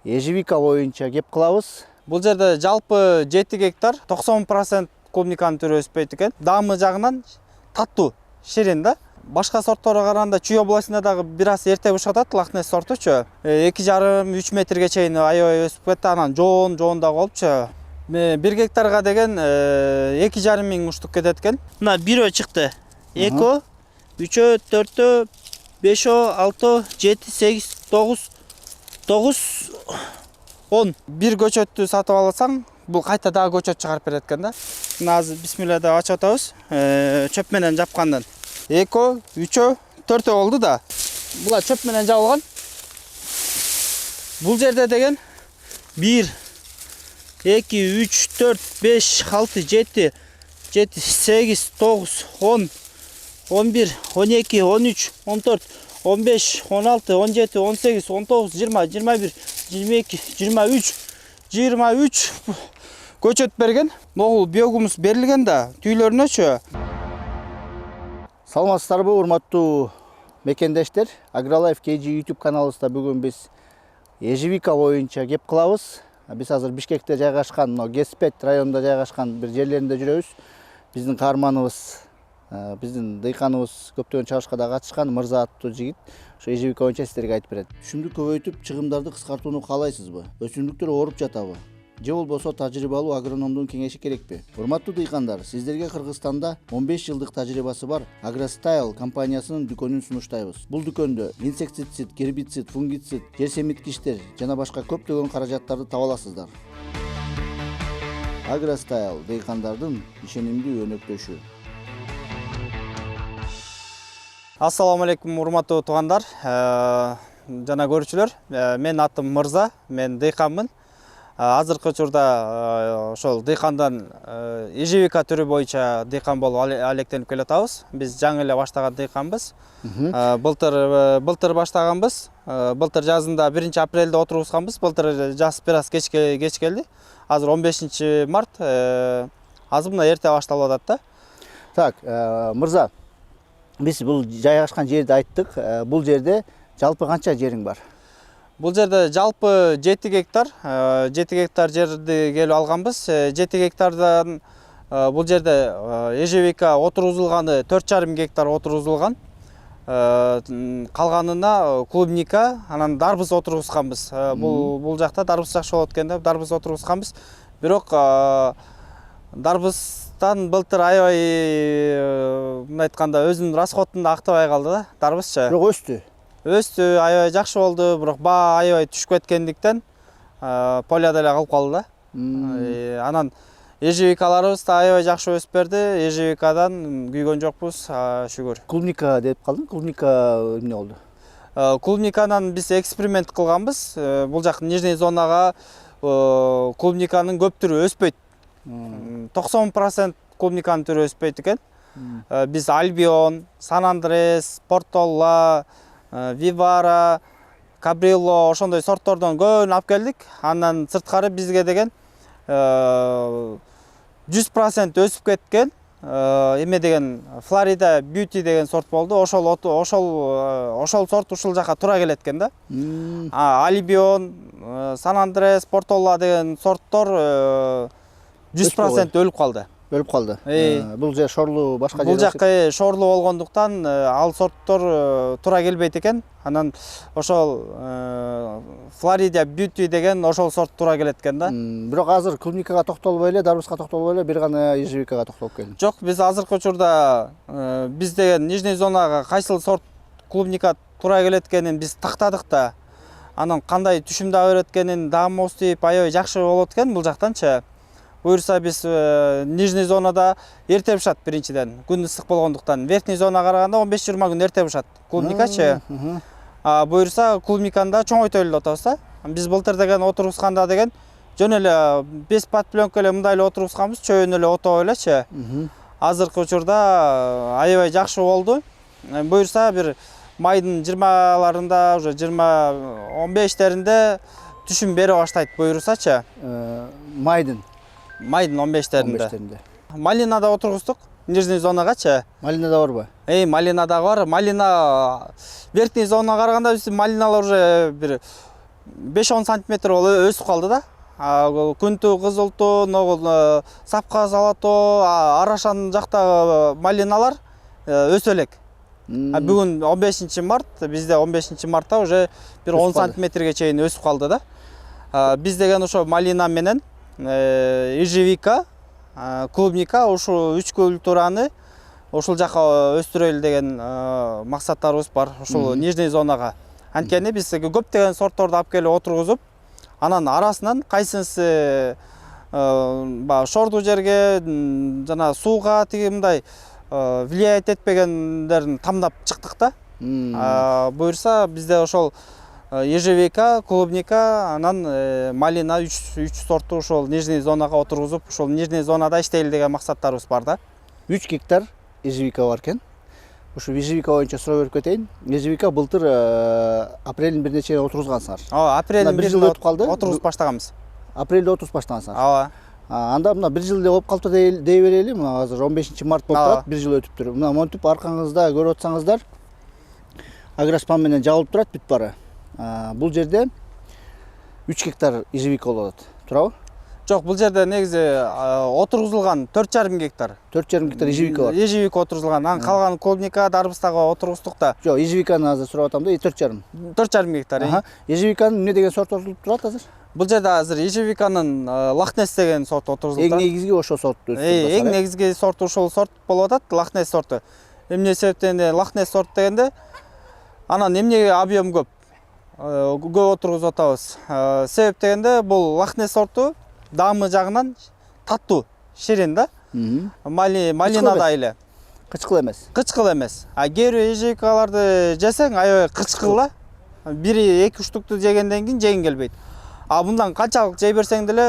ежевика боюнча кеп кылабыз. Бул жерде жалпы 7 гектар 90% клубниканын түрү өспөйт экен. Даамы жагынан таттуу, ширин да. Башка сортторго караганда Чүй областында дагы бир аз эрте бушап атат, Лахнес сортучу. 2,5-3 метрге чейин аябай өсүп кетти, анан жоон дагы болупчу. 1 гектарга деген 2,5 миң уштук кетет экен. Мына 1 чыкты. 2, 3, 4, 5, 6, 7, 8, 9, 10. Бир көчөттү сатып алсаң, бул кайта дагы көчөт чыгарып берет экен да. Мына азыр бисмилла деп ачып атабыз. Чөп менен жапкандан 2, 3, 4 болду да. Булар чөп менен жабылган. Бул жерде деген 1, 2, 3, 4, 5, 6, 7, 8, 9, 10, 11, 12, 13, 14, 15, 16, 17, 18, 19, 20, 21, 22, 23 көчөт берген. Могул биогумус берилген да, түүлөрүнөчү. Саламатсыздарбы, урматтуу мекендештер. AgriLife KG YouTube каналыбызда бүгүн биз ежевика боюнча кеп кылабыз. Биз азыр Бишкекте жайгашкан, Кеспет районунда жайгашкан бир жерлеринде жүрөбүз. Биздин каарманыбыз, биздин дыйканыбыз көптөгөн чабышка да катышкан Мырза аттуу жигит ошо ежевика боюнча сиздерге айтып берет. Түшүмдү көбөйтүп, чыгымдарды кыскартууну каалайсызбы? Өсүмдүктөр ооруп жатабы? Же болбосо тажрыйбалуу агрономдун кеңеши керекпи? Урматтуу дыйкандар, сиздерге Кыргызстанда 15 жылдык тажрыйбасы бар AgroStyle компаниясынын дүкөнүн сунуштайбыз. Бул дүкөндө инсектицид, гербицид, фунгицид, жер семиткичтер жана башка көптөгөн каражаттарды таба аласыздар. AgroStyle дыйкандардын ишенимдүү өнөктөшү. Ассаламу алейкум, урматтуу туугандар жана көрүүчүлөр. Менин атым Мырза, мен дыйканмын. Азыркы учурда ошол дыйкандан ежевика түрү боюнча дыйкан болуп алектенип келатабыз. Биз жаңы эле баштаган дыйканбыз. Былтыр баштаганбыз. Былтыр жазында 1 апрелде отургузганбыз. Былтыр жаз бир аз кеч келди. Азыр 15 март. Азыр мына эрте башталып атат да. Так, Мырза, биз бул жайгашкан жерди айттык. Бул жерде жалпы канча жериң бар? Бул жерде жалпы 7 гектар, 7 гектар жерди келип алганбыз. 7 гектардан бул жерде ежевика отургузулганы 4,5 гектар отургузулган. Калганына клубника, анан дарбыз отургузганбыз. Бул жакта дарбыз жакшы болот экен деп дарбыз отургузганбыз. Бирок дарбыздан былтыр аябай мындай айтканда өзүнүн расходун актабай калды да, дарбызчы. Бирок Өстү, аябай жакшы болду, бирок баа аябай түшүп кеткендиктен поляда эле калып калды да. Анан ежевикаларыбыз да аябай жакшы өсүп берди. Ежевикадан күйгөн жокпуз, шүгүр. Клубника деп калдың. Клубника эмне болду? Клубниканан биз эксперимент кылганбыз. Бул жак нижний зонага клубниканын көп түрү өспөйт. 90% клубниканын түрү өспөйт экен. Биз Альбион, Сан Андрес, Портолла, Вивара, Кабрило ошондой сорттордон көбүн алып келдик. Андан сырткары бизге деген 100% өсүп кеткен эме деген Florida Beauty деген сорт болду. Ошол сорт ушул жака туура келет экен да. Альбион, Сан Андрес, Портолла деген сорттор 100% өлүп калды. Бул же шорлуу башка жер. Бул жакка шорлуу болгондуктан ал сорттор туура келбейт экен. Анан ошол Florida Beauty деген ошол сорт туура келет экен да. Бирок азыр клубникага токтолбой эле, дарбызга токтолбой эле, бир гана ежевикага токтолуп келдим. Жок, биз азыркы учурда биз деген нижний зонага кайсыл сорт клубника туура келет экенин биз тактадык да. Анан кандай түшүмдө берет экенин даамыбыз тийип аябай жакшы болот экен бул жактанчы. Буюрса биз нижний зонада эрте бышат биринчиден, күн ысык болгондуктан. Верхний зонага караганда 15-20 күн эрте бышат клубникачы. Буюрса клубниканда чоңойтойлу деп атабыз да. Биз былтыр деген отургузганда деген жөн эле 5 подпленка эле мындай эле отургузганбыз, чөйүн эле отобой элечи. Азыркы учурда аябай жакшы болду. Буюрса бир майдын 20-ларында, уже 20-15-теринде түшүм бере баштайт буюрсачы. Майдын 15-теринде. Малинада отургуздук, нижний зонагачы. Малинада барбы? Малинада бар. Малина верхний зонага караганда биз малиналар уже бир 5-10 сантиметр ол өсіп қалды да. Күнту, қызылту, сапқа салату, Арашан жақтағы малиналар өсөлек. Бүгін 15 март, бізде 15 мартта уже бір 10 сантиметрге чейін өсіп қалды да. Біз деген ошо малина менен ежевика, клубника, ошо 3 культураны ошол жака өстүрөлү деген максаттарыбыз бар, ошол нижний зонага. Анткени биз көптөгөн сортторду алып келип отургузуп, анан арасынан кайсынысы шорду жерге жана сууга тиги мындай влиять этпегендерин тамдап чыктык да. Буюрса бизде ошол ежевика, клубника, анан малина 3 сортту ошол нижний зонага отургузуп, ошол нижний зонада иштейли деген максаттарыбыз бар да. 3 гектар ежевика бар экен. Ушу ежевика боюнча суроо берип кетейин. Ежевика былтыр апрелдин 1-чейин отургузгансыңар. Апрелдин 1 жыл өтүп калды. Отургузуп баштаганбыз. Апрелде отургузуп баштагансыңар. Анда мына 1 жыл деп болуп калды дей берели. Мына азыр 15 март болуп турат, 1 жыл өтүптүр. Мына монтип аркаңызда көрүп атсаңыздар, агроспан менен жабылып турат бүт бары. Бул жерде 3 гектар ежевика болот. Туурабы? Жок, бул жерде негизи отургузулган 4,5 гектар. 4,5 гектар ежевика бар. Ежевика отургузулган. Анан калган клубника, дарбыздагы отургуздук да. Жок, ежевиканы азыр сурап атам да, 4,5. 4,5 гектар. Ежевиканын эмне деген сорт отурулуп турат азыр? Бул жерде азыр ежевиканын Лахнес деген сорт отургузулуп турат. Эң негизги ошол сорт өстүрүп Эң негизги сорт ошол сорт болуп атат, Лахнес сорту. Эмне себептен Лахнес сорт дегенде анан эмне объем көп отургузуп атабыз. Себеп дегенде бул Лахнес сорту даамы жагынан таттуу, ширин да. Малинада эле. Кычкыл эмес. Кычкыл эмес. Кээ бир ежевикаларды жесең аябай кычкыл да. Бири 2 штукту жегенден кийин жегиң келбейт. Мындан канчалык жей берсең деле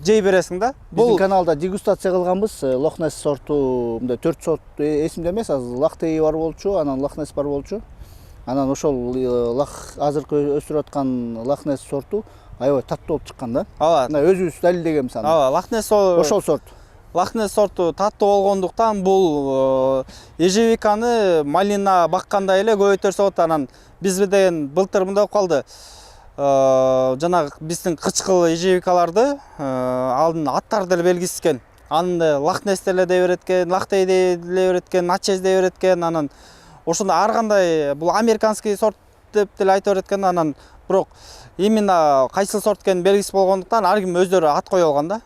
жей бересиң да. Биздин каналда дегустация кылганбыз. Лохнес сорту мындай 4 сорт эсимде эмес, азыр Лахтей бар болчу, анан Лохнес бар болчу. Анан ошол азыркы өстүрүп аткан Лахнес сорту аябай таттуу болуп чыккан да. Мына өзүбүз далилдеген мисалы. Лахнес ошол сорт. Лахнес сорту таттуу болгондуктан бул ежевиканы малина баккандай эле көбөйтөрсө болот. Анан биз деген былтыр мындай болуп калды. Жанагы биздин кычкыл ежевикаларды алдын аттары деле белгисизкен. Аны Лахнес деле дей берет экен, Лахтей деле берет экен, Начес дей берет экен. Анан ошондой ар кандай бул американский сорт деп деле айтып берет экен. Анан бирок именно кайсыл сорт экени белгисиз болгондуктан ар ким өздөрү ат кое алган да.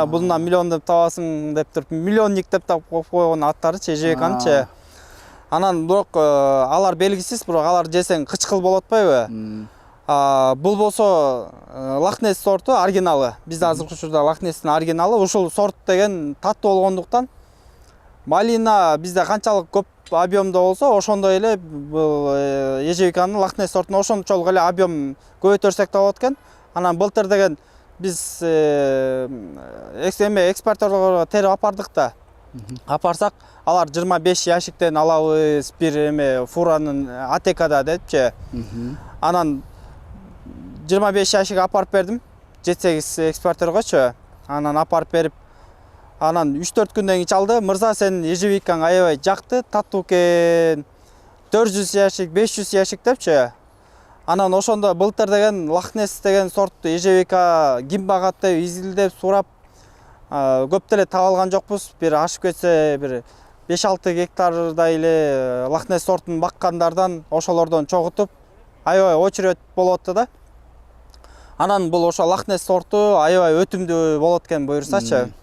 Булунан миллион деп табасың деп туруп, миллионник деп таап койгон аттарычы, ежевиканычы. Анан бирок алар белгисиз, бирок алар жесең кычкыл болуп атпайбы? Бул болсо Лахнес сорту оригиналы. Бизде азыркы учурда Лахнестин оригиналы. Ушул сорт деген таттуу болгондуктан малина бизде канчалык көп объемдо болсо, ошондой эле бул ежевиканын Лахнес сортуна ошончолук эле объем көбөйтөрсөк да болот экен. Анан былтыр деген биз экспортерго терип апардык да. Апарсак, алар 25 ящиктен алабыз бир фуранын атекада депчи. Анан 25 ящик апарып бердим, 7-8 экспортергочу. Анан апарып берип, анан 3-4 күндөн кийин чалды. Мырза, сенин ежевикаң аябай жакты, таттуу экен. 400 ящик, 500 ящик депчи. Анан ошондо былтыр деген Лахнес деген сорт ежевика ким багат деп изилдеп сурап көп деле таап алган жокпуз. Бир ашып кетсе бир 5-6 гектардай эле Лахнес сортун баккандардан ошолордон чогутуп аябай очередь болуп атты да. Анан бул ошо Лахнес сорту аябай өтүмдүү болот экен буюрсачы.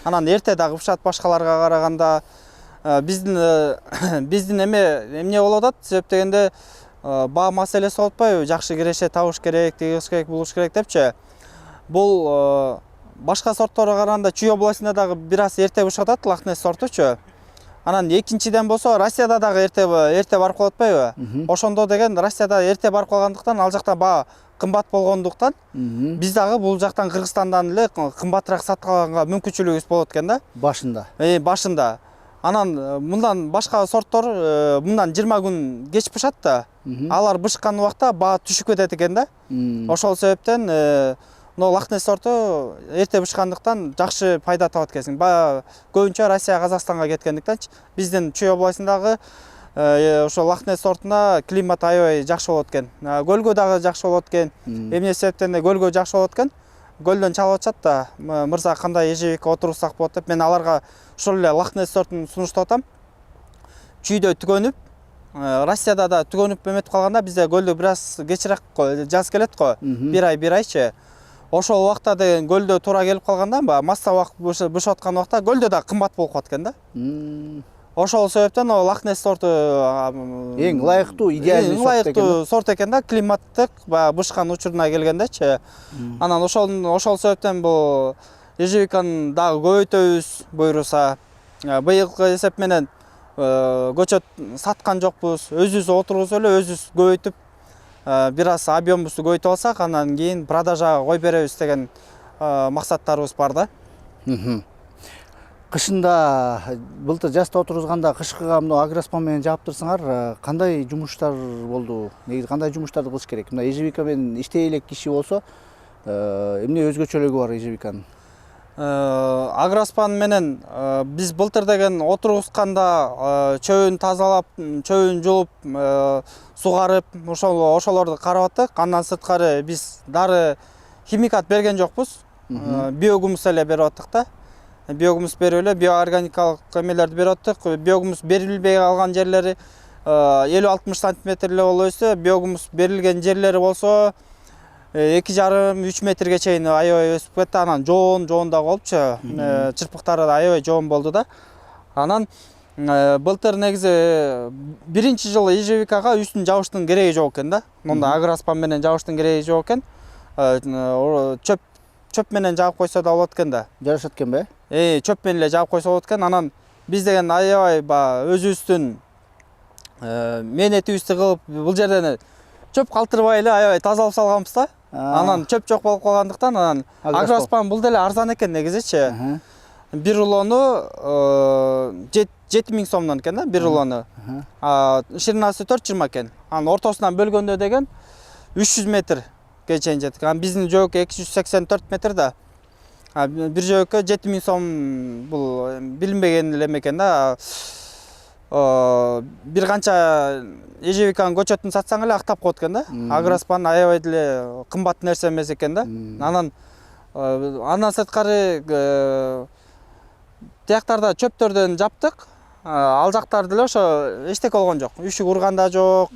Анан эрте дагы ушат башкаларга караганда биздин эмне болуп атат? Себеп дегенде баа маселеси болуп атпайбы? Жакшы киреше табыш керек, тигиз керек, булуш керек депчи. Бул башка сортторго караганда Чүй областында дагы бир аз эрте бушатат Лахнес сортучу. Анан экинчиден болсо Россияда дагы эрте барып калып атпайбы? Ошондо деген Россияда эрте барып калгандыктан ал жакта баа кымбат болгондуктан биз дагы бул жактан Кыргызстандан эле кымбатыраак сатып алганга мүмкүнчүлүгүбүз болот экен да. Башында. Башында. Анан мындан башка сорттор мындан 20 күн кеч бышат да. Алар бышкан убакта баа түшүп кетет экен да. Ошол себептен Лахнес сорту эрте бышкандыктан жакшы пайда табат экенсиң. Көбүнчө Россия, Казакстанга кеткендиктен биздин Чүй областындагы ошо Лахнес сортуна климат аябай жакшы болот экен. Көлгө дагы жакшы болот экен. Эмне себептен көлгө жакшы болот экен? Көлдөн чалып атышат да, мырза кандай ежевика отурсак болот деп мен аларга ошол эле Лахнес сортун сунуштап атам. Чүйдө түгөнүп, Россияда да түгөнүп эметип калганда бизде көлдө бир аз кечирээк жаз келет го. Бир айчы. Ошол убакта деген көлдө туура келип калганда, масса убакыт бошоп аткан убакта көлдө да кымбат болуп калат экен да. Ошол себептен Лахнес сорту эң ылайыктуу, идеальный сорт экен. Сорт экен да, климаттык, бышкан учуруна келгендечи. Анан ошол себептен бул ежевиканы дагы көбөйтөбүз буйруса. Быйылкы эсеп менен көчөт саткан жокпуз. Өзүбүз отургузуп эле өзүбүз көбөйтүп, бир аз объемубузду көбөйтүп алсак, анан кийин продажага коюп беребиз деген максаттарыбыз бар да. Кышында былтыр жазда отургузганда кышкыга мына агроспан менен жааптырсаңар, кандай жумуштар болду? Негизи кандай жумуштарды кылыш керек? Мына ежевика менен иштей элек киши болсо, эмне өзгөчөлүгү бар ежевиканын? Агроспан менен биз былтыр деген отургузганда чөбүн тазалап, чөбүн жуулуп, сугарып, ошолорду карап аттык. Андан сырткары биз дары химикат берген жокпуз. Биогумус эле берип аттык да. Биогумус берип эле биоорганикалык эмелерди берип аттык. Биогумус берилбей калган жерлери 50-60 см эле болуп өссө, биогумус берилген жерлери болсо 2,5-3 метрге чейин аябай өсүп кетти. Анан жоон да болупчу, чырпыктары да аябай жоон болду да. Анан былтыр негизи биринчи жылы ежевикага үстүн жабыштын кереги жок экен да. Мында агроспан менен жабыштын кереги жок экен. Чөп менен жаап койсо да болот экен да. Жарашат экенби? Чөп менен эле жаап койсо болот экен. Анан биз деген аябай өзүбүздүн мээнетибизди кылып, бул жерден чөп калтырбай эле аябай тазалап салганбыз да. Анан чөп жок болуп калгандыктан анан агроспан бул деле арзан экен негизичи. Бир рулону 7000 сомдон экен да, бир рулону. Ширинасы 4,20 экен. Анан ортосунан бөлгөндө деген 300 метрге чейин жетет. Анан биздин жөөккө 284 метр да. Бир жөөккө 7000 сом бул билинбеген эле экен да. Бир канча ежевиканын көчөтүн сатсаң эле актап коет экен да. Агроспан аябай деле кымбат нерсе эмес экен да. Андан сырткары тияктарда чөптөрдөн жаптык. Ал жактар деле ошо эчтеке болгон жок. Үшүк урган да жок.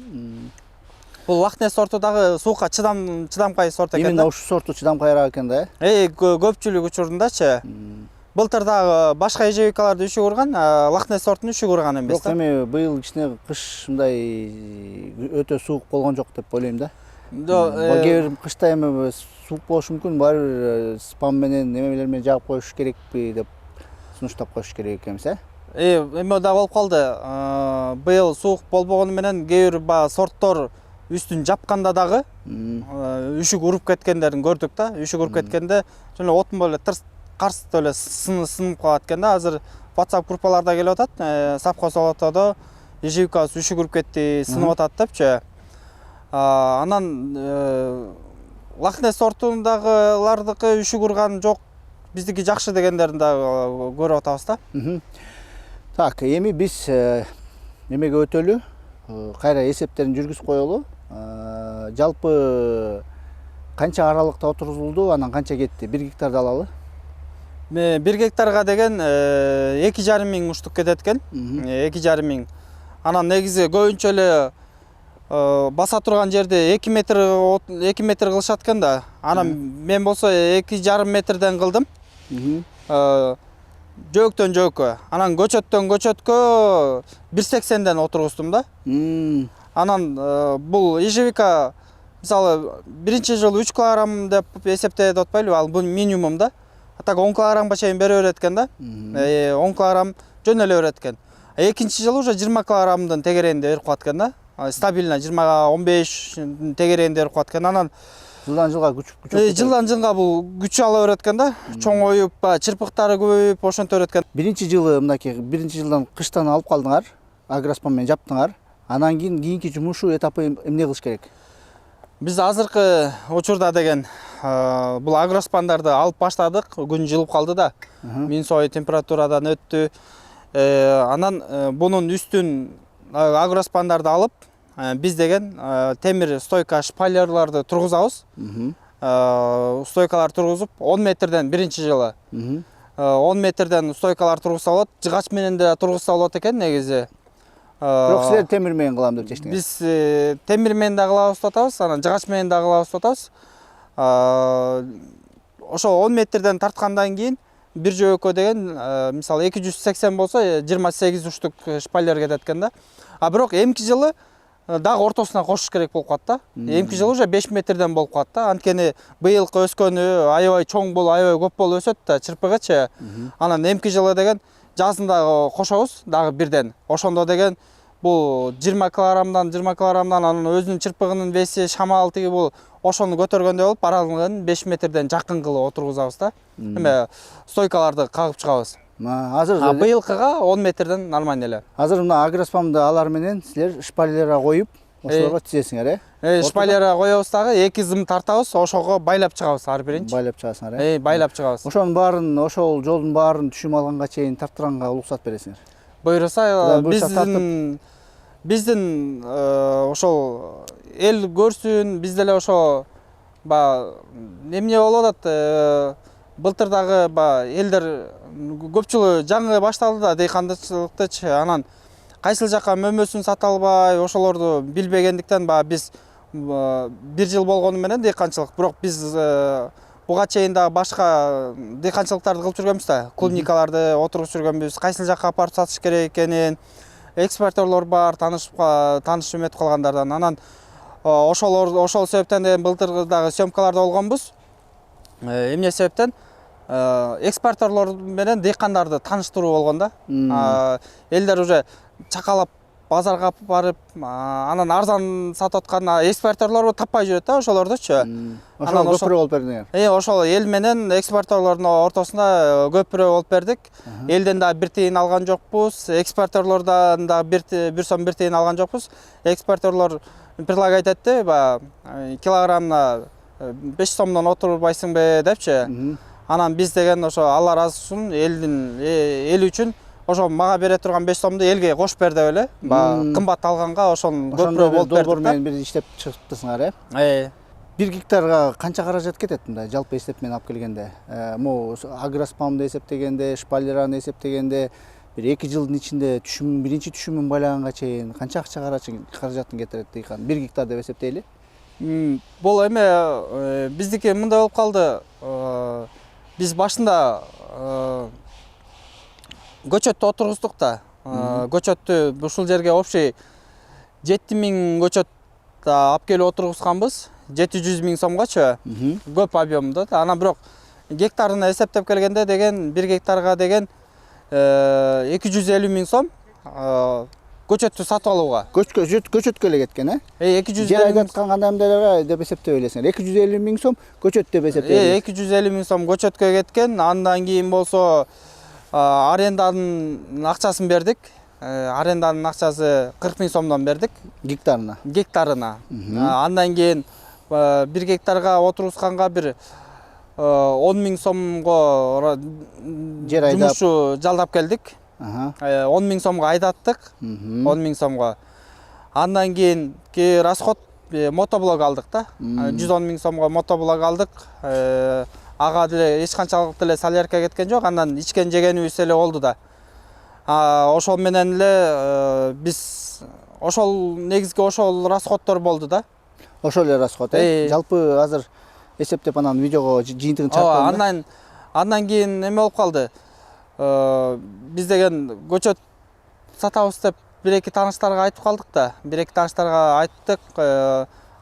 Бул Лахнес сорту дагы суукка чыдамкай сорт экен да. Именно ушу сорту чыдамкайраак экен да. Көпчүлүк учурундачы. Былтыр дагы башка ежевикаларды үшүк урган, Лахнес сортун үшүк урган эмес да. Бирок эми быйыл кичине кыш мындай өтө суук болгон жок деп ойлойм да. Кээ бир кышта эми суук болушу мүмкүн, баары бир спам менен немелер менен жаап коюш керекпи деп сунуштап коюш керек экенбиз, Эме да болуп калды. Быйыл суук болбогону менен кээ бир сорттор үстүн жапканда дагы үшүк уруп кеткендерин көрдүк да. Үшүк уруп кеткенде жана отун эле карс эле сынып калат экен да. Азыр WhatsApp группаларда келип атат. Совхоз ортодо ежевикабыз үшүк уруп кетти, сынып атат депчи. Анан Лахнес сортундагылардыкы үшүк урган жок, биздики жакшы дегендерин дагы көрүп атабыз да. Так, эми биз немеге өтөлү, кайра эсептерин жүргүзүп коелу. Жалпы канча аралыкта отургузулду, анан канча кетти? 1 гектарды алалы. 1 гектарга деген 2,5 миң уштук кетет экен. 2,5 миң. Анан негизи көбүнчө эле баса турган жерде 2 метр кылышат экен да. Анан мен болсо 2,5 метрден кылдым. Жөөктөн жөөккө. Анан көчөттөн көчөткө 1,80ден отургуздум да. Анан бул ежевика мисалы биринчи жылы 3 килограмм деп эсептеп атпайлыбы? Ал бул минимум да. Так 10 килограммга чейин бере берет экен да. 10 килограмм жөн эле берет экен. Экинчи жылы уже 20 килограммдын тегерегинде берип коет экен да. Стабильно 20-15 тегерегинде берип коет экен. Анан жылдан жылга жылдан жылга бул күч ала берет экен да. Чоңоюп, чырпыктары көбөйүп, ошентип берет экен. Биринчи жылы мынакей, биринчи жылдан кыштан алып калдыңар, агроспан менен жаптыңар. Анан кийинки жумушу этапы эмне кылыш керек? Биз азыркы учурда деген бул агроспандарды алып баштадык. Күн жылып калды да. Минус температурадан өттү. Анан бунун үстүн агроспандарды алып, биз деген темир стойка шпалерларды тургузабыз. Стойкалар тургузуп 10 метрден биринчи жылы 10 метрден стойкалар тургузса болот. Жыгач менен да тургузса болот экен негизи. Бирок силер темир менен кылам деп чечтиңер. Биз темир менен да кылабыз деп атабыз, анан жыгач менен да кылабыз деп атабыз. Ошо 10 метрден тарткандан кийин бир жөөккө деген мисалы 280 болсо 28 уштук шпалер кетет экен да. Бирок эмки жылы дагы ортосуна кошуш керек болуп калат да. Эмки жылы уже 5 метрден болуп калат да. Анткени быйылкы өскөнү аябай чоң болуп, аябай көп болуп өсөт да, чырпыгычы. Анан эмки жылы деген жазын дагы кошобуз дагы бирден. Ошондо деген бул 20 килограммдан анан өзүнүн чырпыгынын веси, шамал тиги бул ошону көтөргөндөй болуп, аралыгын 5 метрден жакын кылып отургузабыз да. Эме стойкаларды кагып чыгабыз. Азыр быйылкыга 10 метрден нормально эле. Азыр мына агроспамды алар менен силер шпалера коюп, ошолорго тизесиңер, Шпалера коебуз дагы, 2 зым тартабыз, ошого байлап чыгабыз ар биринчи. Байлап чыгасыңар, Байлап чыгабыз. Ошонун баарын, ошол жолдун баарын түшүм алганга чейин тарттыранга уруксат бересиңер. Буйруса биздин ошол эл көрсүн, биз деле ошо эмне болуп атат, былтыр дагы элдер көпчүлүгү жаңы башталды да дыйканчылыктычы, анан кайсыл жакка мөмөсүн сата албай, ошолорду билбегендиктен биз бир жыл болгону менен дыйканчылык, бирок биз буга чейин дагы башка дыйканчылыктарды кылып жүргөнбүз да, клубникаларды отургузуп жүргөнбүз, кайсыл жакка апарып сатыш керек экенин, экспортерлор бар, таанышып өтүп калгандардан. Анан ошол себептен былтыр дагы съемкаларда болгонбуз. Эмне себептен экспортерлор менен дыйкандарды тааныштыруу болгон да. Элдер уже чакалап базарга барып, анан арзан сатып аткан экспортерлорду таппай жүрөт да, ошолордучу. Ошол көпүрө болуп бердиңер. Ошол эл менен экспортерлордун ортосунда көпүрө болуп бердик. Элден да бир тыйын алган жокпуз, экспортерлордон да бир сом бир тыйын алган жокпуз. Экспортерлор предлагать этти, килограммына 5 сомдон отурбайсыңбы депчи. Анан биз деген ошо Алла ыраазы болсун, эл үчүн ошо мага бере турган 5 сомду элге кошуп бер деп эле. Кымбат алганга ошону көпүрө болуп бердик. Долбоор менен бир иштеп чыгыптысыңар, Бир гектарга канча каражат кетет мындай жалпы эсеп менен алып келгенде? Могу агроспамды эсептегенде, шпалераны эсептегенде бир 2 жылдын ичинде биринчи түшүмүн байлаганга чейин канча акча каражатын кетирет дыйкан? 1 гектар деп эсептейли. Бул эме биздики мындай болуп калды. Биз башында көчөттү отургуздук да. Көчөттү ушул жерге общий 7000 көчөт алып келип отургузганбыз. 700 000 сомгочу. Көп объемдо. Анан бирок гектарына эсептеп келгенде деген 1 гектарга деген 250 000 сом көчөттү сатып алууга. Көчөткө эле кеткен, 250 жер айдаткан кандай эмнелерге деп эсептеп элесиңер? 250 000 сом көчөт деп эсептейбиз. 250 000 сом көчөткө кеткен. Андан кийин болсо аренданын акчасын бердик. Аренданын акчасы 40 000 сомдон бердик. Гектарына. Андан кийин 1 гектарга отургузганга бир 10 000 сомго жер айдап жумушчу жалдап келдик. 10 000 сомго айдаттык. 10 000 сомго. Андан кийин расход мотоблок алдык да. 110 000 сомго мотоблок алдык. Ага деле эч канчалык деле солярка кеткен жок. Андан ичкен жегенибиз эле болду да. Ошол менен эле биз негизги ошол расходдор болду да. Ошол эле расход, Жалпы азыр эсептеп анан видеого жыйынтыгын чыгарып. Андан кийин эме болуп калды. Биз деген көчөт сатабыз деп 1-2 тааныштарга айтып калдык да. 1-2 тааныштарга айттык.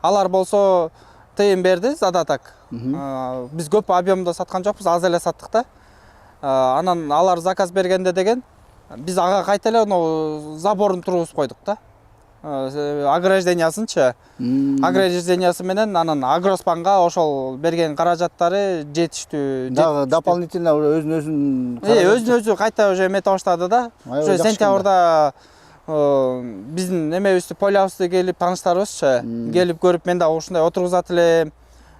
Алар болсо тыйын берди задатак. Биз көп объемдо саткан жокпуз, аз эле саттык да. Анан алар заказ бергенде деген биз ага кайта эле заборун тургузуп койдук да. Ограждениясынчы. Ограждениясы менен анан агроспанга ошол берген каражаттары жетиштүү. Дагы дополнительно өзүн кайта уже эметип баштады да. Ошо сентябрда биздин эмебизди, полябызды келип тааныштарыбызчы, келип көрүп мен дагы ушундай отургузат элем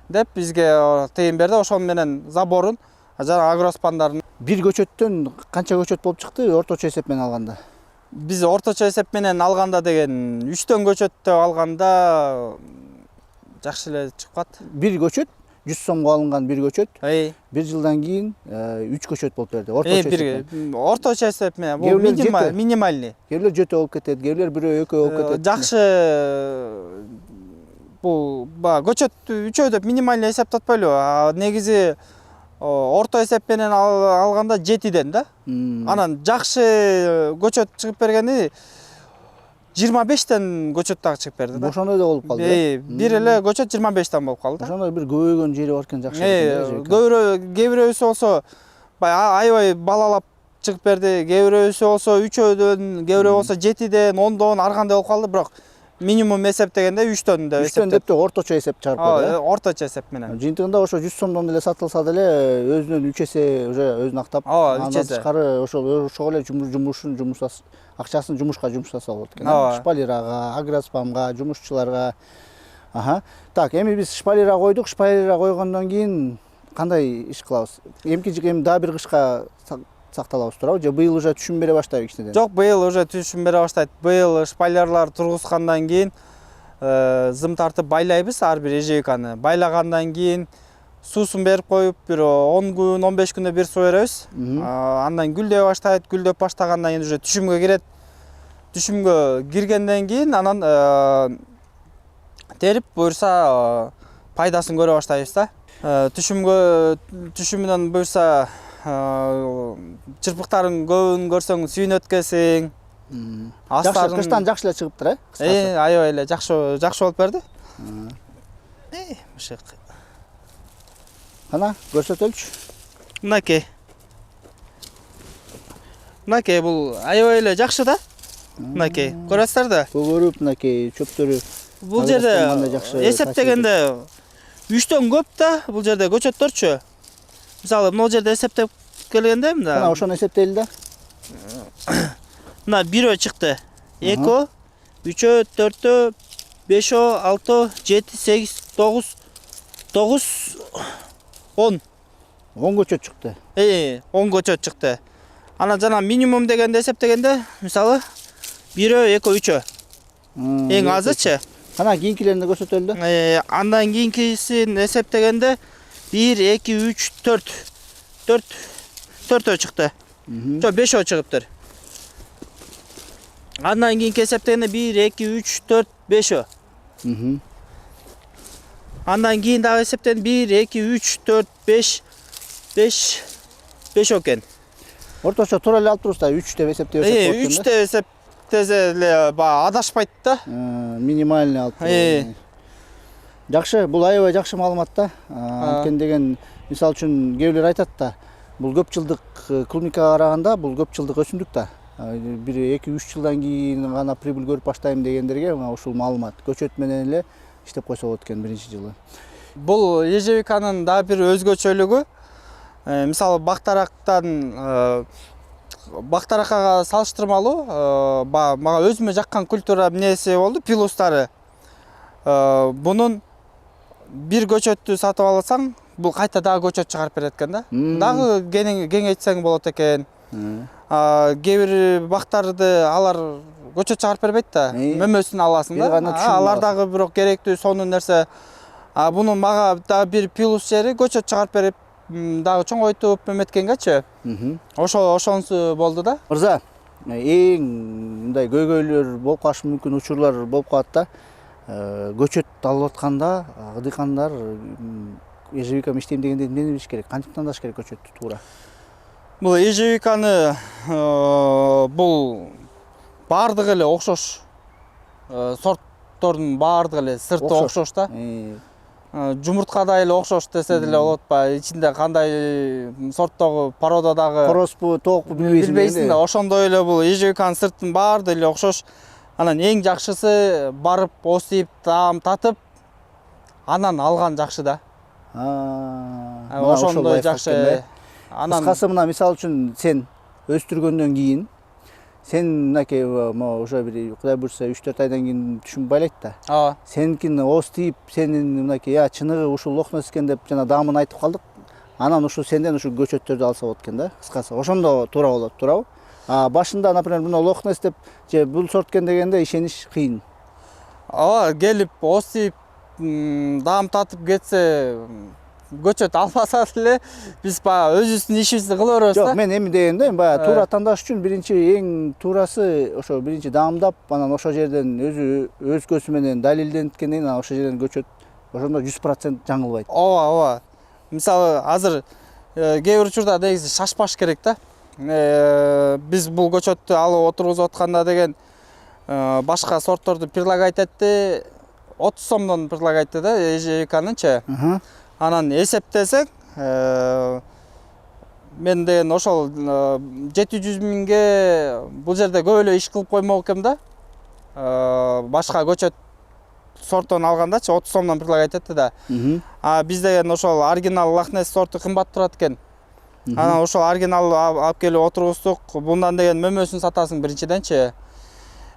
деп бизге тыйын берди. Ошон менен заборун жана агроспандарын. Бир көчөттөн канча көчөт болуп чыкты орточо эсеп менен алганда? Биз орточо эсеп менен алганда деген 3төн көчөттө алганда жакшы эле чыгып калат. Бир көчөт 100 сомго алынган бир көчөт. Бир жылдан кийин 3 көчөт болуп берди. Орточо эсеп менен бул минимальный. Кээ бирлер жети болуп кетет, кээ бирлер бирөө экөө болуп кетет. Жакшы бул көчөт 3 деп минимальный эсептетпойлубу? Негизи орто эсеп менен алганда 7ден да. Анан жакшы көчөт чыгып бергени 25тен көчөт дагы чыгып берди да. Ошондой да болуп калды. Бир эле көчөт 25тен болуп калды. Ошондой бир көбөйгөн жери бар экен, жакшы экен. Кээ бирөөсү болсо аябай балалап чыгып берди. Кээ бирөөсү болсо 3дөн, кээ бирөө болсо 7ден, 10дон ар кандай болуп калды, бирок минимум эсеп дегенде 3төн деп эсептеп. 3төн деп орточо эсеп чыгарып берди. Орточо эсеп менен. Жыйынтыгында ошо 100 сомдон эле сатылса деле өзүнөн 3 эсе уже өзүн актап, андан тышкары ошол эле жумушун акчасын жумушка жумшаса болот экен. Шпалерага, агроспамга, жумушчуларга. Так, эми биз шпалера койдук. Шпалера койгондон кийин кандай иш кылабыз? Эми дагы бир кышка сакталабыз туурабы? Же быйыл уже түшүм бере баштайбы кичинеден? Жок, быйыл уже түшүм бере баштайт. Быйыл шпалерлар тургузгандан кийин зым тартып байлайбыз ар бир ежевиканы. Байлагандан кийин суусун берип коюп, бир 10 күн, 15 күндө бир суу беребиз. Андан гүлдөй баштайт, гүлдөп баштагандан кийин уже түшүмгө кирет. Түшүмгө киргенден кийин анан терип буюрса пайдасын көрө баштайбыз да. Түшүмүнөн буюрса чырпыктардын көбүн көрсөң сүйүнөт экенсиң. Кыштан жакшы эле чыгыптыр, аябай эле жакшы болуп берди. Ушак. Кана көрсөтөлчү. Мынакей бул аябай эле жакшы да. Мынакей көрөсүздөр да. Көгөрүп мынакей чөптөрү. Бул жерде эсептегенде 3төн көп да, бул жерде көчөттөрчү. Мисалы, могу жерде эсептеп келгенде мына. Мына ошону эсептейли да. Мына 1 чыкты. 2, 3, 4, 5, 6, 7, 8, 9, 10. 10 көчөт чыкты. 10 көчөт чыкты. Анан жана минимум дегенде эсептегенде, мисалы 1, 2, 3. Эң азычы. Кана кийинкилерин да көрсөтөлү да. Андан кийинкисин эсептегенде 1, 2, 3, 4. 4 чыкты. Жо 5 чыгыптыр. Андан кийинки эсептегенде 1, 2, 3, 4, 5. Андан кийин дагы эсептен 1, 2, 3, 4, 5 экен. Орточо туура эле алып турсузда 3 деп эсептеп болот экен. 3 деп эсептесе эле адашпайт да. Минимальный алып. Жакшы, бул аябай жакшы маалымат да. Анткени деген мисалы үчүн кээ бирлер айтат да, бул көп жылдык клубникага караганда бул көп жылдык өсүмдүк да. Бир 2-3 жылдан кийин гана прибыль көрүп баштайм дегендерге ушул маалымат. Көчөт менен эле иштеп койсо болот экен биринчи жылы. Бул ежевиканын дагы бир өзгөчөлүгү, мисалы бактаракка салыштырмалуу, мага өзүмө жаккан культура эмнеси болду, пилустары. Бунун бир көчөттү сатып алсаң, бул кайта дагы көчөт чыгарып берет экен да. Дагы кеңейтсең болот экен. Кээ бир бактарды алар көчөт чыгарып бербейт да. Мөмөсүн аласың да. Алар дагы бирок керектүү сонун нерсе. Бунун мага дагы бир плюс жери көчөт чыгарып берип, дагы чоңойтуп эметкенгечи. Ошонусу болду да. Мырза, эң мындай көйгөйлөр болуп калышы мүмкүн учурлар болуп калат да. Көчөт алып атканда дыйкандар ежевика иштейм дегенде эмнени билиш керек? Кантип тандаш керек көчөттү туура? Бул ежевиканы бул баардыгы эле окшош. Сорттордун баардыгы эле сырты окшош да. Жумурткадай эле окшош десе деле болот ба? Ичинде кандай сорттогу породадагы короспу, тоокпу билбейсиң да. Ошондой эле бул ежевиканын сыртын баардыгы эле окшош. Анан эң жакшысы барып осуйуп, таам татып, анан алган жакшы да. Ошондой жакшы. Кыскасы мына мисалы үчүн сен өстүргөндөн кийин сен мынакей уже бир Кудай буйрса 3-4 айдан кийин түшүм байлайт да. Сеникин остуйуп, сенин мынакей чыныгы ушул лохнос экен деп жана даамын айтып калдык. Анан ушу сенден ушу көчөттөрдү алса болот экен да. Кыскасы ошондо туура болот, туурабы? Башында, например, мына Лохнес деп же бул сорт экен дегенде ишениш кыйын. Ооба, келип осип даам татып кетсе, көчөт албаса деле биз баягы өзүбүздүн ишибизди кыла беребиз да. Жок, мен эми дегенде баягы туура тандаш үчүн биринчи эң туурасы ошо биринчи даамдап, анан ошол жерден өз көзү менен далилденткенден кийин ошол жерден көчөт. Ошондо 100% жаңылбайт. Ооба. Мисалы азыр кээ бир учурда негизи шашпаш керек да. Биз бул көчөттү алып отургузуп атканда деген башка сортторду предлагать этти, 30 сомдон предлагать этти да, ежевиканычы. Анан эсептесек, мен деген ошол 700 миңге бул жерде көп эле иш кылып коймок экем да. Башка көчөт сорттон алгандачы 30 сомдон предлагать этти да. Биз деген ошол оригинал Лохнес сорту кымбат турат экен. Анан ошол оригинал алып келип отургуздук. Bundan деген мөмөсүн сатасың биринчиденчи.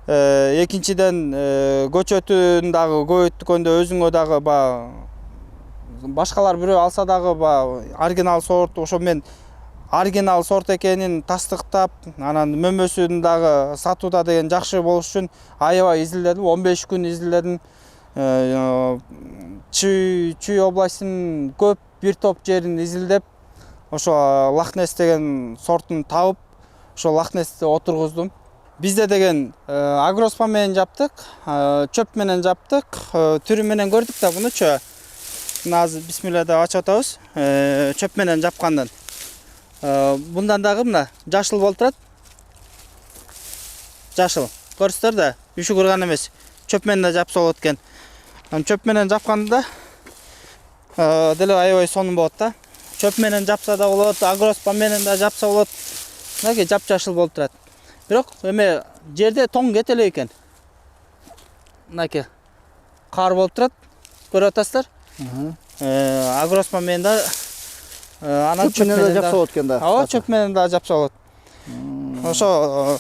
Экинчиден көчөтүн дагы көбөйткөндө өзүңө дагы башкалар бирөө алса дагы оригинал сорт, ошо мен оригинал сорт экенин тастыктап, анан мөмөсүн дагы сатууда деген жакшы болуш үчүн аябай изилдедим, 15 күн изилдедим. Чүй областынын көп бир топ жерин изилдеп, ошо Лохнес деген сортун табып, ошо Лохнести отургуздум. Бизде деген агроспа менен жаптык, чөп менен жаптык, түрү менен көрдүк да бунучу. Азыр бисмилла деп ачып атабыз. Чөп менен жапкандан. Bundan дагы мына жашыл болуп турат. Жашыл. Көрсөтөр да, үшү курган эмес. Чөп менен да жапса болот экен. Чөп менен жапканда деле аябай сонун болот да. Чөп менен жапса да болот, агроспа менен да жапса болот. Мынакей жап-жашыл болуп турат. Бирок эме жерде тоң кете элек экен. Мынакей кар болуп турат. Көрүп атасыздар? Агроспа менен да анан чөп менен да жапса болот экен да. Ооба, чөп менен да жапса болот. Ошо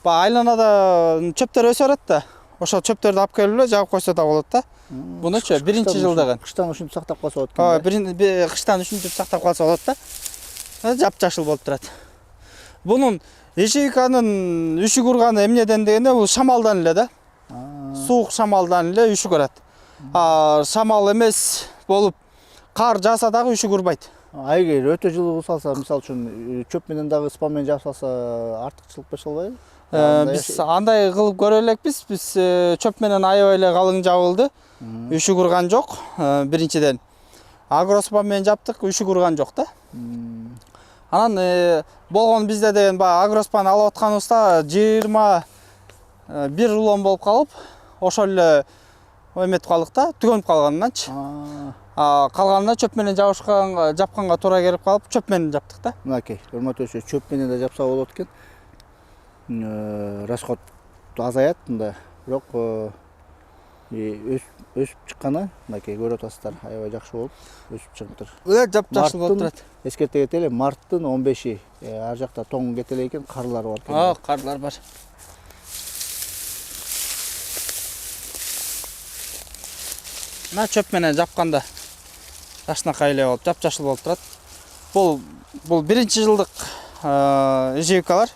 айланада чөптөр өсө берет да. Ошол чөптөрдү алып келип эле жагып койсо да болот да. Бунучу биринчи жылдагы. Кыштан ушинтип сактап калса болот экен. Ооба, кыштан ушинтип сактап калса болот да. Жап-жашыл болуп турат. Бунун ежевиканын үшү курганы эмнеден дегенде, бул шамалдан эле да. Суук шамалдан эле үшү курат. Шамал эмес болуп кар жааса дагы үшү курбайт. Эгер өтө жылуу салса, мисалы үчүн чөп менен дагы спа менен жапсалса артыкчылык болуш албайбы? Биз андай кылып көрө элекпиз. Биз чөп менен аябай эле калың жабылды. Үшү курган жок. Биринчиден агроспа менен жаптык, үшү курган жок да. Анан болгон бизде деген агроспаны алып атканыбызда 21 рулон болуп калып, ошол эле эметип калдык да, түгөнүп калганданчы. Калганына чөп менен жапканга туура келип калып, чөп менен жаптык да. Мынакей, урматтуу, чөп менен да жапса болот экен. Расход азаят мында, бирок өсүп чыкканы, мынакей көрүп атасыздар, аябай жакшы болуп өсүп чыгыптыр. Жап-жашыл болуп турат. Эскерте кетели, марттын 15-и ар жакта тоң кетеле экен, карлар бар экен. Карлар бар. Мына чөп менен жапканда жашынакай эле болуп, жап-жашыл болуп турат. Бул биринчи жылдык ежевикалар.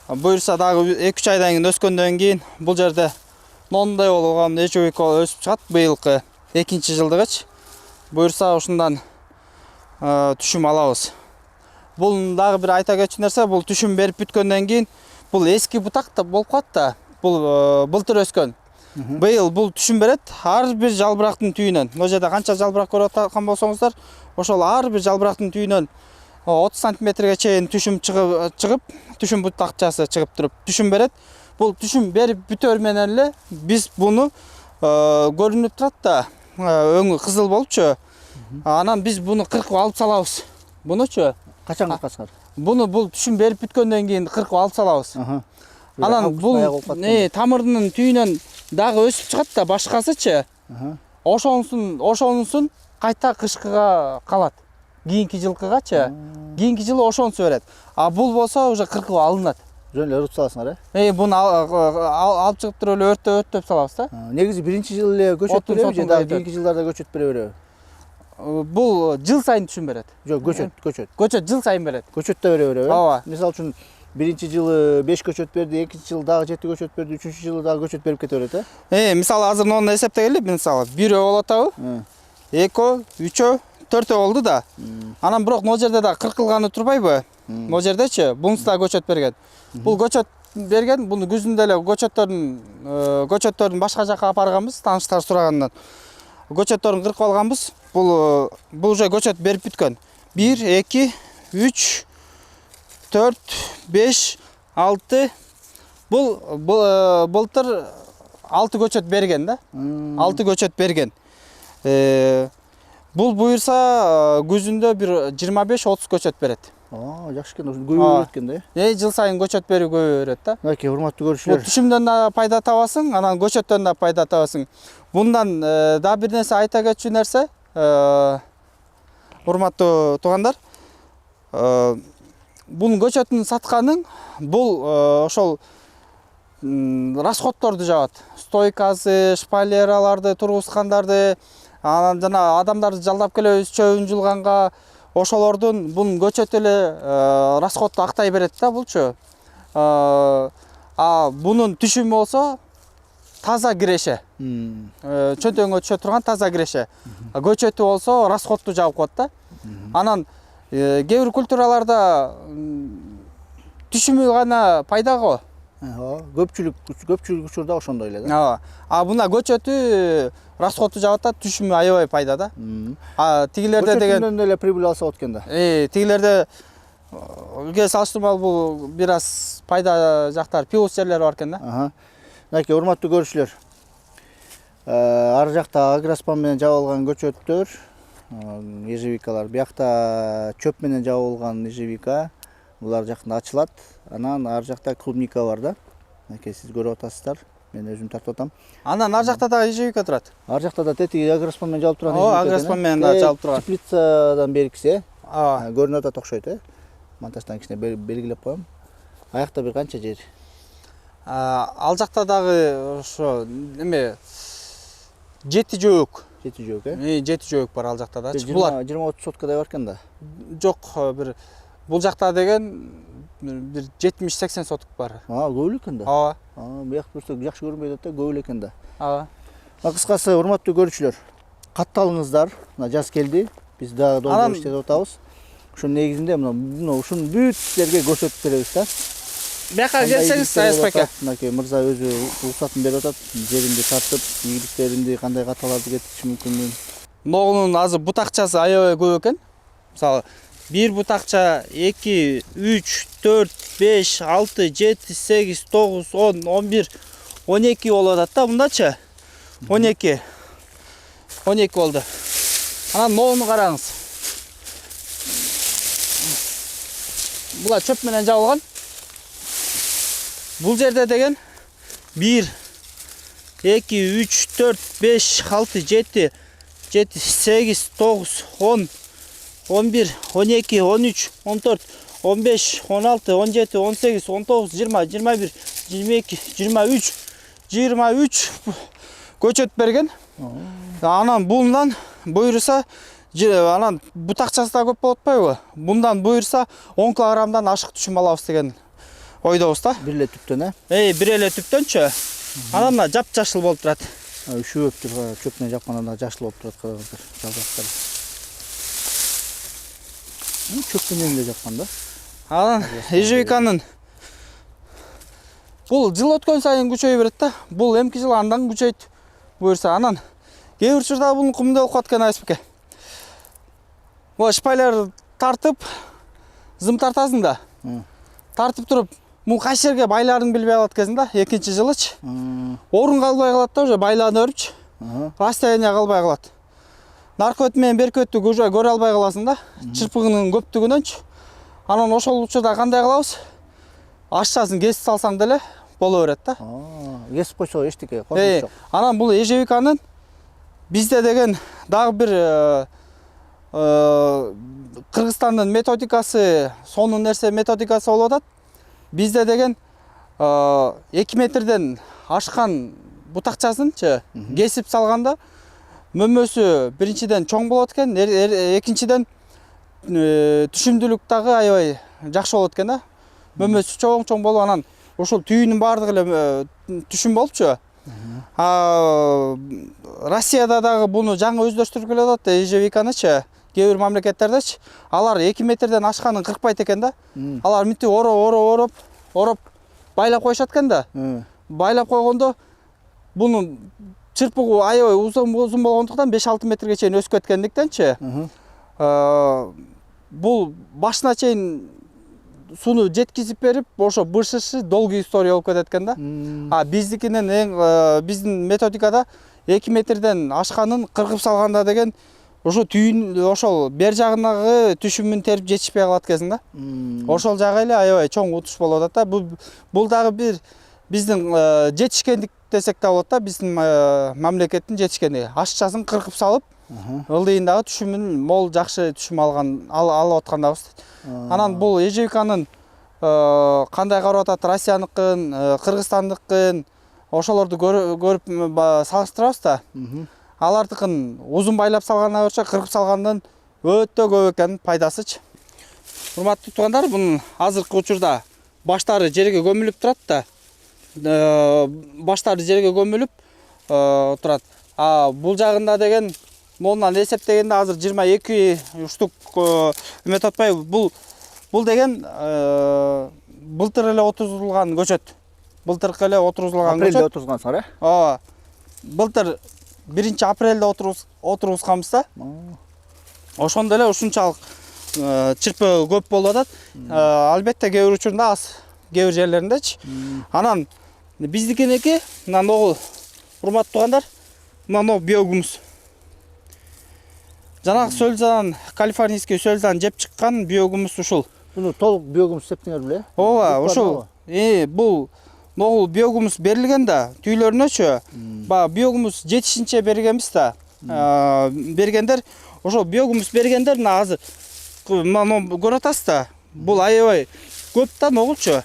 Буюрса дагы 2-3 айдан кийин өскөндөн кийин бул жерде нондой болгон ежевика өсүп чыгат быйылкы 2-жылдыгычы. Буюрса ушундан түшүм алабыз. Бул дагы бир айта кетчү нерсе, бул түшүм берип бүткөндөн кийин бул эски бутак да болуп калат да. Бул былтыр өскөн. Быйыл бул түшүм берет ар бир жалбырактын түйүнөн. Бул жерде канча жалбырак көрүп аткан болсоңуздар, ошол ар бир жалбырактын түйүнөн 30 сантиметрге чейин түшүм чыгып, түшүм бутакчасы чыгып туруп түшүм берет. Бул түшүм берип бүтөр менен эле биз буну көрүнүп турат да, өңү кызыл болупчу. Анан биз буну кыркып алып салабыз. Бунучу качан кыркасыңар? Буну бул түшүм берип бүткөндөн кийин кыркып алып салабыз. Анан бул тамырынын түйүнөн дагы өсүп чыгат да, башкасычы. Ошонусун кайта кышкыга калат. Кийинки жылкыгачы. Кийинки жылы ошонусу берет. Бул болсо уже кыркып алынат. Жөн эле урут саласыңар, Буну алып чыгып туруп эле өрттөп салабыз да. Негизи биринчи жылы эле көчөт береби же дагы кийинки жылдарда көчөт бере береби? Бул жыл сайын түшүм берет. Жок, көчөт. Көчөт жыл сайын берет. Көчөт да бере береби? Ооба. Мисалы үчүн Биринчи жылы 5 көчөт берди, экинчи жылы дагы 7 көчөт берди, үчүнчү жылы дагы көчөт берип кете берет, Мисалы азыр муну эсептегеле, мисалы 1 болуп атабы? 2, 3, 4 болду да. Анан бирок могу жерде да 40 кылганы турбайбы? Могу жердечи, бунусу да көчөт берген. Бул көчөт берген, буну күзүндө эле көчөттөрдүн башка жака апарганбыз, тааныштар сурагандан. Көчөттөрүн кыркып алганбыз. Бул уже көчөт берип бүткөн. 1, 2, 3, 4, 5, 6. Бул былтыр 6 көчөт берген да. 6 көчөт берген. Бул буюрса күзүндө бир 25-30 көчөт берет. Жакшы экен, көбөйүп экен да. Жыл сайын көчөт берүү көбөйөт да. Мынакей урматтуу көрүүчүлөр. Түшүмдөн да пайда табасың, анан көчөттөн да пайда табасың. Bundan daha bir nesi ayta geçiyor nerse, урматтуу туугандар, bunun көчөтүн сатканын бул ошол расходторду жабат. Стойкасы, шпалераларды тургузгандарды, анан жана адамдарды жалдап келебиз чөбүн жулганга, ошолордун bunun көчөт эле расходду актай берет да булчу. Bunun түшүмү болсо таза киреше. Чөнтөгөнгө түшө турган таза киреше. Көчөтү болсо расходду жабып коет да. Анан кээ бир культураларда түшүмү гана пайда го. Көпчүлүк учурда ошондой эле да. Мына көчөтү расходду жабат да, түшүмү аябай пайда да. Тигилерде деген көчөтүндөн эле прибыль алса болот экен да. Тигилерде үлгө салыштырмалуу бул бир аз пайда жактар, плюс жерлери бар экен да. Мынакей урматтуу көрүүчүлөр. Ар жакта агроспан менен жабылган көчөттөр, ежевикалар. Биякта чөп менен жабылган ежевика. Булар жакында ачылат. Анан ар жакта клубника бар да. Мынакей сиз көрүп атасыздар. Мен өзүм тартып атам. Анан ар жакта да ежевика турат. Ар жакта да тетиги агроспан менен жабылып турган ежевика. Агроспан менен да жабылып турган. Теплицадан берикиси, көрүнүп атат окшойт, монтаждан кичине белгилеп коем. Аякта бир канча жер? Ал жакта дагы ошо эме 7 жөөк. 7 жөөк, 7 жөөк бар ал жакта да. 20-30 соткадай бар экен да. Жок, бир бул жакта деген бир 70-80 соток бар. Көп эле экен да. Бияк көрсөк жакшы көрүнбөйт да, көп эле экен да. Кыскасы, урматтуу көрүүчүлөр, катталыңыздар. Мына жаз келди. Биз дагы долбоор иштеп атабыз. Ушунун негизинде мына ушунун бүт силерге көрсөтүп беребиз да. Бияка келсеңиз, Аясбеке. Мынакей мырза өзү уруксатын берип атат. Жеримди тартып, ийгиликтеримди кандай каталарды кетиришим мүмкүнмүн. Ногунун азыр бутакчасы аябай көп экен. Мисалы, bir бутакча 2, 3, 4, 5, 6, 7, 8, 9, 10, 11, 12 болуп атат да мындачы. 12 болду. Анан ногуну караңыз. Булар чөп менен жабылган. Бул жерде деген 1, 2, 3, 4, 5, 6, 7, 8, 9, 10, 11, 12, 13, 14, 15, 16, 17, 18, 19, 20, 21, 22, 23 көчөт берген. Анан bundan буйруса, анан бутакчасы да көп болуп атпайбы? Bundan буйруса 10 килограммдан ашык түшүм алабыз деген ойдобуз да. Бир эле түптөн, бир эле түптөнчү. Анан мына жап-жашыл болуп турат. Үшүп турган чөп менен жапканда жашыл болуп турат, караңыздар, жалбырактар. Чөп менен эле жапкан да. Анан ежевиканын бул жыл өткөн сайын күчөйө берет да. Бул эмки жыл андан күчөйт. Буюрса анан кээ бир учурда бунун кумунда болуп калат экен Аясбеке. Бул шпайлер тартып, зым тартасың да. Тартып туруп, бул кайсы жерге байларын билбей калат кезинде, экинчи жылычы. Орун калбай калат да, уже байланып өрүпчү. Расстояние калбай калат. Наркы өтү менен берки өтү уже көрө албай каласың да, чырпыгынын көптүгүнөнчү. Анан ошол учурда кандай кылабыз? Ашчасын кесип салсаң деле боло берет да. Кесип койсо эчтеке коркунуч жок. Анан бул ежевиканын бизде деген дагы бир Кыргызстандын методикасы, сонун нерсе методикасы болуп атат. Бизде деген 2 метрден ашкан бутакчасынчы кесип салганда мөмөсү биринчиден чоң болот экен, экинчиден түшүмдүүлүк дагы аябай жакшы болот экен да. мөмөсү чоң болуп анан ошол түйүнүн баардыгы эле түшүм болупчу. Россияда дагы буну жаңы өздөштүрүп келатат ежевиканычы. Кээ бир мамлекеттердечи алар 2 метрден ашканын кыркпайт экен да. Алар мынтип ороп байлап коюшат экен да. Байлап койгондо буну чырпыгу аябай узун болгондуктан 5-6 метрге чейин өсүп кеткендиктенчи. Бул башына чейин сууну жеткизип берип, ошо бышышы долгий история болуп кетет экен да. Биздикинен биздин методикада 2 метрден ашканын кыркып салганда деген ошо түйүн ошол бер жагынагы түшүмүн терип жетишпей калат экенсиң да. Ошол жагы эле аябай чоң утуш болуп атат да. Бул дагы бир биздин жетишкендик десек да болот да. Биздин мамлекеттин жетишкендиги. Ашчасын кыркып салып, ылдыйындагы түшүмүн мол жакшы түшүм алып аткандабыз. Анан бул ежевиканын кандай карап атат, Россияныкын, Кыргызстандыкын, ошолорду көрүп салыштырабыз да. Алардыкын узун байлап салгандан көрсө, кыркып салгандан өтө көп экен пайдасычы. Урматтуу туугандар, бунун азыркы учурда баштары жерге көмүлүп турат да. Баштары жерге көмүлүп турат. Бул жагында деген мондан эсептегенде азыр 22 штук эметип атпайбы. Бул деген былтыр эле отурулган көчөт. Былтыркы эле отурулган көчөт. Апрелде отургансыңар, э? Былтыр 1-апрелде отургузганбыз да. Ошондо эле ушунчалык чырпы көп болуп атат. Албетте кээ бир учурунда аз, кээ бир жерлериндечи. Анан биздикинеки мына могул урматтуу туугандар, мына биогумус. Жанагы сөлзадан, калифорнийский сөлзадан жеп чыккан биогумус ушул. Буну толук биогумус септиңер беле? Ооба, ушул. Бул могул биогумус берилген да, түйүлөрүнөчү. Биогумус жетишинче бергенбиз да. Бергендер, ошо биогумус бергендер мына азыр көрүп атасыз да. Бул аябай көп да, ногулчу.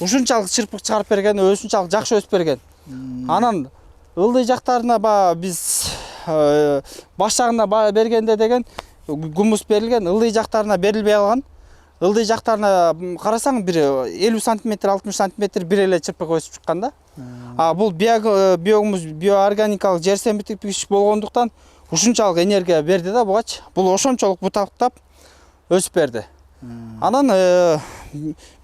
Ушунчалык чырпык чыгарып берген, ушунчалык жакшы өсүп берген. Анан ылдый жактарына биз баш жагына бергенде деген гумус берилген, ылдый жактарына берилбей калган. Ылдый жактарына карасаң бир 50 см, 60 см бир эле чырпык өсүп чыккан да. Бул биогумус биоорганикалык жер семирткич болгондуктан ушунчалык энергия берди да бугачы. Бул ошончолук бутактап өсүп берди. Анан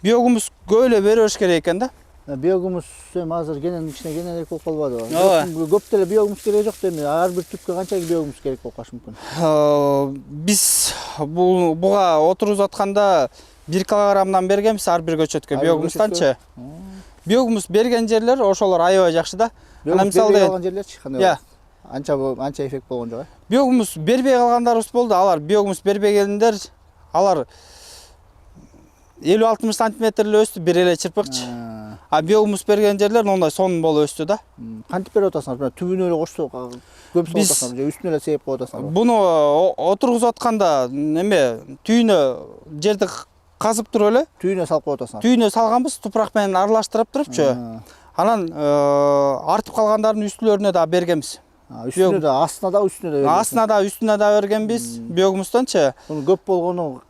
биогумус көп эле бериш керек экен да. Биогумус азыр кенен ичине кененирээк болуп калбадыбы? Көп деле биогумус кереги жок дейм. Ар бир түпкө канчалык биогумус керек болуп калышы мүмкүн? Биз буга отурузуп атканда 1 килограммдан бергенбиз ар бир көчөткө биогумустанчы. Биогумус берген жерлер ошолор аябай жакшы да. Анан мисалы калган жерлерчи кандай? Анча эффект болгон жок, Биогумус бербей калгандарыбыз болду. Алар биогумус бербегендер, алар 50-60 см эле өстү, бир эле чырпыкчы. Биогумус берген жерлер мондай сонун болуп өстү да. Кантип берип атасыңар? Түбүнө эле кошсо көп салып атасыңар же үстүнө эле сээп коюп атасыңар? Буну отургузуп атканда түйүнө жерди казып туруп эле түйүнө салып коюп атасыңар. Түйүнө салганбыз, тупурак менен аралаштырып турупчу. Анан артып калгандардын үстүлөрүнө да бергенбиз. Үстүнө да, астына да, үстүнө да. Астына да, үстүнө да бергенбиз биогумустанчы. Буну көп болгону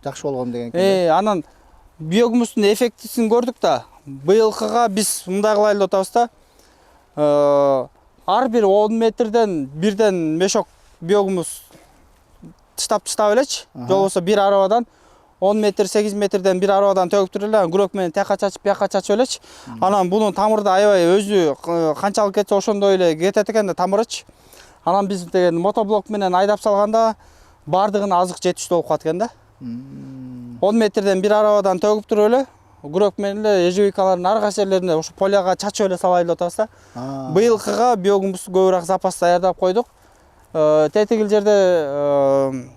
жакшы болгон деген экен. Анан биогумустун эффектисин көрдүк да. Быйылкыга биз мындай кылайлы деп атабыз да. Ар бир 10 метрден бирден мешок биогумус тыштап элечи. Же болбосо бир арабадан 10 метр, 8 метрден бир арабадан төгүп туруп эле, күрөк менен тияка чачып, бияка чачып элечи. Анан бунун тамыры да аябай өзү канчалык кетсе ошондой эле кетет экен да тамырычы. Анан биз деген мотоблок менен айдап салганда бардыгына азык жетиштүү болуп калат экен да. 10 метрден бир арабадан төгүп туруп эле, күрөк менен эле ежевикалардын ар кайсы жерлерине ошу поляга чачып эле салайлы деп атабыз да. Быйылкыга биогумусту көбүрөөк запас даярдап койдук. Тетигил жерде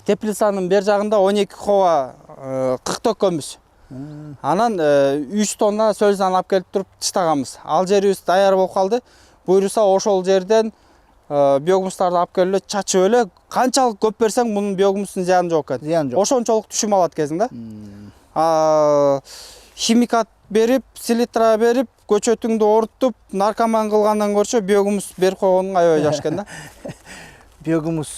теплицанын бер жагында 12 коба кык төккөнбүз. Анан 3 тонна сөлзан алып келип туруп тыштаганбыз. Ал жерибиз даяр болуп калды. Буйруса ошол жерден биогумустарды алып келип эле чачып эле, канчалык көп берсең мунун биогумустун зыяны жок экен. Зыяны жок. Ошончолук түшүм алат экенсиң да. Химикат берип, селитра берип, көчөтүңдү орутуп, наркоман кылгандан көрчө биогумус берип койгонуң аябай жакшы экен да. биогумус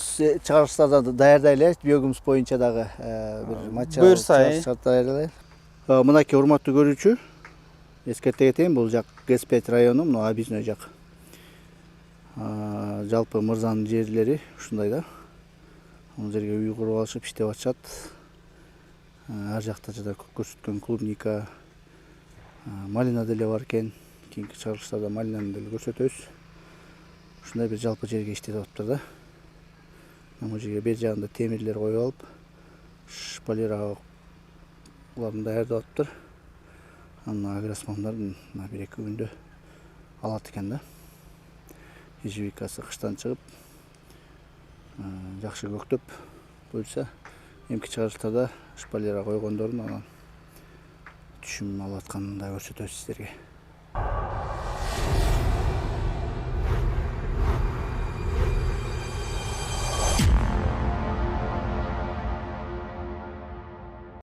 чыгарыштарда даярдайлы, биогумус боюнча дагы бир матча буюрса, даярдайлы. Мынакей урматтуу көрүүчү, эскерте кетейин, бул жак Г5 району, мына Абизной жак. Жалпы мырзанын жерлери ушундай да. Бул жерге үй куруп алышып иштеп атышат. Ар жакта жада көрсөткөн клубника, малина деле бар экен. Кийинки чыгарылыштарда малинаны деле көрсөтөбүз. Ушундай бир жалпы жерге иштеп атыптыр да. Бул жерге бер жагында темирлер коюп алып, шпалераларын даярдап атыптыр. Аны агросмандар мына 1-2 күндө алат экен да. Ежевикасы кыштан чыгып, жакшы көктөп буюрса, эмки чыгарыштарда шпалера койгондорун анан түшүм алып атканын да көрсөтөбүз сиздерге.